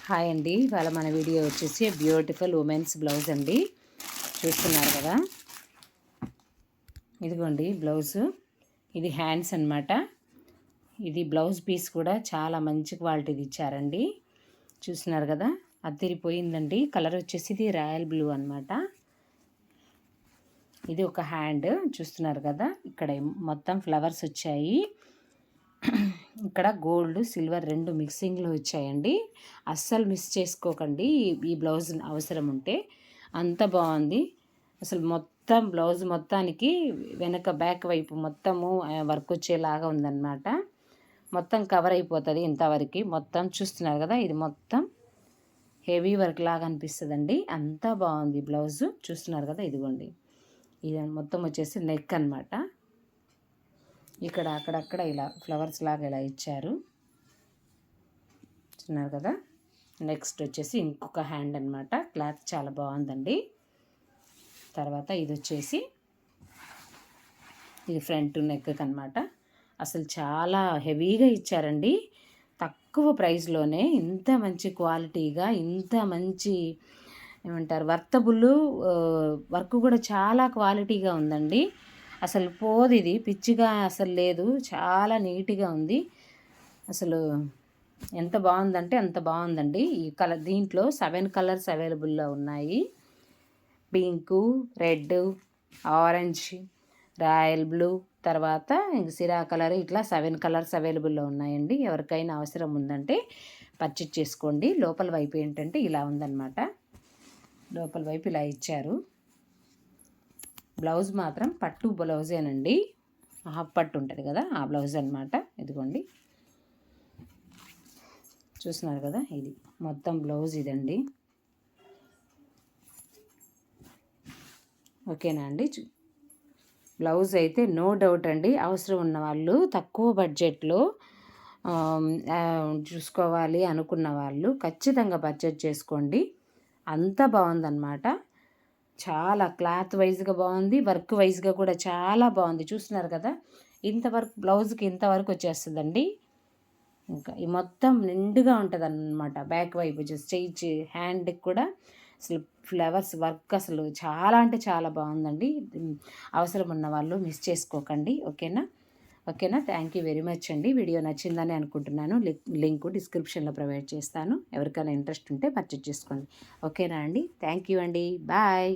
Hi అండి. ఇవాళ మన వీడియో వచ్చేసి బ్యూటిఫుల్ ఉమెన్స్ బ్లౌజ్ అండి. చూస్తున్నారు కదా, ఇదిగోండి బ్లౌజు. ఇది హ్యాండ్స్ అన్నమాట. ఇది బ్లౌజ్ పీస్ కూడా చాలా మంచి క్వాలిటీది ఇచ్చారండి. చూస్తున్నారు కదా, అదిరిపోయిందండి. కలర్ వచ్చేసి ఇది రాయల్ బ్లూ అన్నమాట. ఇది ఒక హ్యాండ్ చూస్తున్నారు కదా, ఇక్కడ మొత్తం ఫ్లవర్స్ వచ్చాయి. ఇక్కడ గోల్డ్ సిల్వర్ రెండు మిక్సింగ్లో వచ్చాయండి. అస్సలు మిస్ చేసుకోకండి. ఈ బ్లౌజ్ అవసరం ఉంటే అంత బాగుంది. అసలు మొత్తం బ్లౌజ్ మొత్తానికి వెనక బ్యాక్ వైపు మొత్తము వర్క్ వచ్చేలాగా ఉందన్నమాట. మొత్తం కవర్ అయిపోతుంది ఇంతవరకు. మొత్తం చూస్తున్నారు కదా, ఇది మొత్తం హెవీ వర్క్ లాగా అనిపిస్తుందండి. అంతా బాగుంది బ్లౌజు. చూస్తున్నారు కదా, ఇదిగోండి. ఇది మొత్తం వచ్చేసి నెక్ అన్నమాట. ఇక్కడ అక్కడక్కడ ఇలా ఫ్లవర్స్ లాగా ఇలా ఇచ్చారు. చూస్తున్నారు కదా. నెక్స్ట్ వచ్చేసి ఇంకొక హ్యాండ్ అన్నమాట. క్లాత్ చాలా బాగుందండి. తర్వాత ఇది వచ్చేసి ఇది ఫ్రంట్ నెక్ అన్నమాట. అసలు చాలా హెవీగా ఇచ్చారండి. తక్కువ ప్రైస్లోనే ఇంత మంచి క్వాలిటీగా, ఇంత మంచి ఏమంటారు వర్తబుల్ వర్క్ కూడా చాలా క్వాలిటీగా ఉందండి. అసలు పోదు, ఇది పిచ్చిగా అసలు లేదు. చాలా నీట్గా ఉంది. అసలు ఎంత బాగుందంటే అంత బాగుందండి. ఈ కలర్ దీంట్లో 7 కలర్స్ అవైలబుల్లో ఉన్నాయి. Pink, red, orange, royal blue, తర్వాత ఇంక సిరా కలర్, ఇట్లా 7 కలర్స్ అవైలబుల్లో ఉన్నాయండి. ఎవరికైనా అవసరం ఉందంటే పర్చేజ్ చేసుకోండి. లోపల వైపు ఏంటంటే ఇలా ఉందన్నమాట. లోపల వైపు ఇలా ఇచ్చారు. బ్లౌజ్ మాత్రం పట్టు బ్లౌజేనండి. హాఫ్ పట్టు ఉంటుంది కదా, ఆ బ్లౌజ్ అన్నమాట. ఇదిగోండి, చూస్తున్నారు కదా, ఇది మొత్తం బ్లౌజ్ ఇదండి. ఓకేనా అండి. బ్లౌజ్ అయితే నో డౌట్ అండి. అవసరం ఉన్న వాళ్ళు తక్కువ బడ్జెట్లో చూసుకోవాలి అనుకున్న వాళ్ళు ఖచ్చితంగా పర్చేజ్ చేసుకోండి. అంత బాగుందన్నమాట. చాలా క్లాత్ వైజ్గా బాగుంది, వర్క్ వైజ్గా కూడా చాలా బాగుంది. చూస్తున్నారు కదా, ఇంతవరకు బ్లౌజ్కి ఇంతవరకు వచ్చేస్తుందండి. ఇంకా ఈ మొత్తం నిండుగా ఉంటుంది అన్నమాట. బ్యాక్ వైపు స్టిచ్ హ్యాండ్కి కూడా అసలు ఫ్లవర్స్ వర్క్ అసలు చాలా అంటే చాలా బాగుందండి. అవసరం ఉన్న వాళ్ళు మిస్ చేసుకోకండి. ఓకేనా. థ్యాంక్ యూ వెరీ మచ్ అండి. వీడియో నచ్చిందని అనుకుంటున్నాను. లింక్ డిస్క్రిప్షన్లో ప్రొవైడ్ చేస్తాను. ఎవరికైనా ఇంట్రెస్ట్ ఉంటే పర్చేజ్ చేసుకోండి. ఓకేనా అండి. థ్యాంక్ యూ అండి. బాయ్.